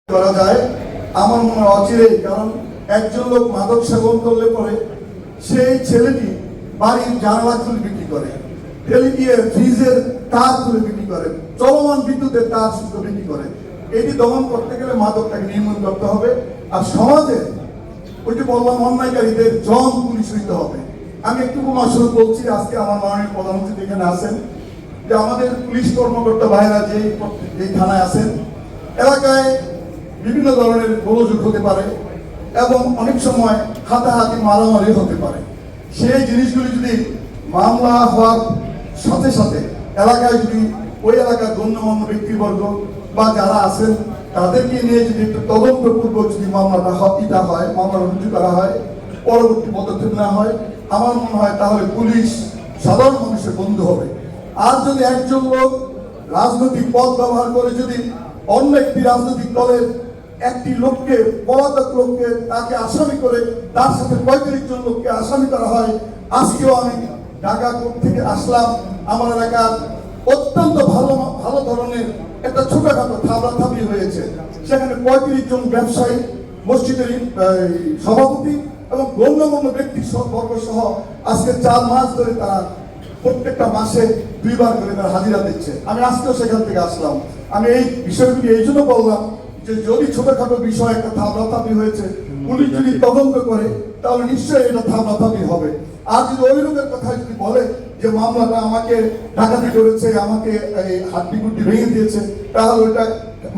করা যায় আমার মনে হয় অচিরেই। কারণ একজন লোক মাদক সেবন করলে পরে সেই ছেলেটি বাড়ির জানালা খুলে বিক্রি করে, ফেলে দিয়ে ফ্রিজের তার খুলে বিক্রি করে, চলমান বিদ্যুতের তার সুদ্ধ বিক্রি করে। এটি দমন করতে গেলে মাদকটাকে নির্মূল করতে হবে। আর সমাজে ওই যে বললাম অন্যায়কারীদের জন পুলিশ হইতে হবে। আমি একটু শুরু বলছি, আজকে আমার মাননীয় প্রধানমন্ত্রী এখানে আছেন, যে আমাদের পুলিশ কর্মকর্তা ভাইরা যেই থানায় আছেন, এলাকায় বিভিন্ন ধরনের গোলযোগ হতে পারে এবং অনেক সময় হাতাহাতি মারামারি হতে পারে। সেই জিনিসগুলি যদি মামলা হওয়ার সাথে সাথে এলাকায় যদি ওই এলাকার গণ্যমান্য ব্যক্তিবর্গ বা যারা আছেন তাদেরকে নিয়ে যদি একটু তদন্তপূর্বক যদি মামলাটা হয়, মামলা রুজু করা হয়, পরবর্তী পদক্ষেপ নেওয়া হয়, আমার মনে হয় তাহলে পুলিশ সাধারণ মানুষের বন্ধু হবে। আর যদি একজন লোক রাজনৈতিক পদ ব্যবহার করে যদি অন্য একটি রাজনৈতিক দলের একটি লোককে, পলাতক লোককে তাকে আসামি করে তার সাথে 35 জন লোককে আসামি করা হয়। আজকেও আমি ঢাকা কোর্ট থেকে আসলাম, আমার এলাকার অত্যন্ত ভালো ধরনের একটা ছোটখাটো থাবড়াথাবড়ি হয়েছে। সেখানে 35 জন ব্যবসায়ী, মসজিদের সভাপতি এবং গণ্যমান্য ব্যক্তি বর্গ সহ আজকে 4 মাস ধরে তারা প্রত্যেকটা মাসে 2 বার করে তারা হাজিরা দিচ্ছে। আমি আজকেও সেখান থেকে আসলাম। আমি এই বিষয়গুলি এই জন্য বললাম যে যদি ছোটখাটো বিষয় একটা থাবড়াথাবড়ি হয়েছে, পুলিশ যদি তদন্ত করে তাহলে নিশ্চয়ই এটা থাবড়াথাবড়ি হবে। আর যদি ওই লোকের কথা যদি বলে যে মামলাটা আমাকে ডাকাতি করেছে, আমাকে এই হাড্ডি গুড্ডি ভেঙে দিয়েছে, তাহলে ওইটা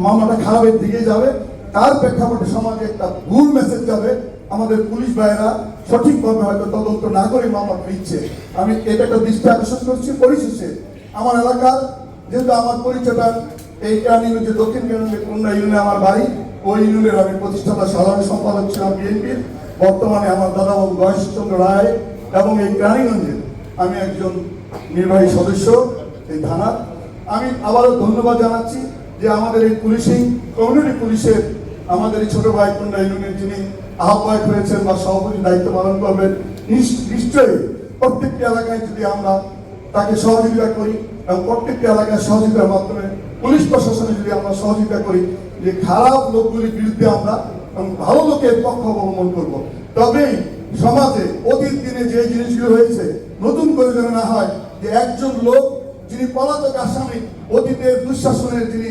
মামলাটা খারাপের দিকে যাবে। তার প্রেক্ষাপটে সমাজে একটা ভুল মেসেজ যাবে। আমাদের পুলিশ ভাইয়েরা সঠিকভাবে হয়তো তদন্ত না করে মামলা নিচ্ছে। আমি এটা একটা দৃষ্টি আকর্ষণ করছি। পরিশেষে আমার এলাকার যেহেতু আমার পরিচয়টা এই যে দক্ষিণ কেন্দ্রের কন্যা ইউনিয়নে আমার বাড়ি, ওই ইউনিয়নের আমি প্রতিষ্ঠাতা সাধারণ সম্পাদক ছিলাম বিএনপির। বর্তমানে আমার দাদাবাবু গয়েশচন্দ্র রায় এবং এই রানীগঞ্জের আমি একজন নির্বাহী সদস্য এই থানার। আমি আবারও ধন্যবাদ জানাচ্ছি যে আমাদের এই পুলিশিং কমিউনিটি পুলিশের আমাদের এই ছোট ভাই কন্যা ইউনিয়নের যিনি আহ্বায়ক হয়েছেন বা সভাপতি দায়িত্ব পালন করবেন, নিশ্চয়ই প্রত্যেকটি এলাকায় যদি আমরা তাকে সহযোগিতা করি এবং প্রত্যেকটি এলাকায় সহযোগিতার মাধ্যমে পুলিশ প্রশাসনে যদি আমরা সহযোগিতা করি, যে খারাপ লোকগুলির বিরুদ্ধে আমরা ভালো লোকের পক্ষ অবলম্বন করব, তবেই সমাজে অতীত দিনে যে জিনিসগুলো হয়েছে নতুন করে যেন না হয় যে একজন লোক যিনি পলাতক আসামি, অতীতের যিনি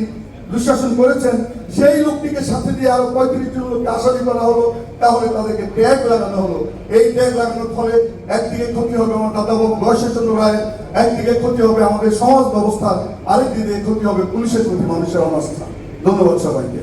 দুঃশাসন করেছেন, সেই লোকটিকে সাথে দিয়ে আরো 35 জন লোককে আসামি করা হলো, তাহলে তাদেরকে ট্যাগ লাগানো হলো। এই ট্যাগ লাগানোর ফলে একদিকে ক্ষতি হবে আমার দাদাবাবু গয়েশচন্দ্র রায়ের, একদিকে ক্ষতি হবে আমাদের সমাজ ব্যবস্থার, আরেকদিকে ক্ষতি হবে পুলিশের প্রতি মানুষের অনাস্থা। ধন্যবাদ সবাইকে।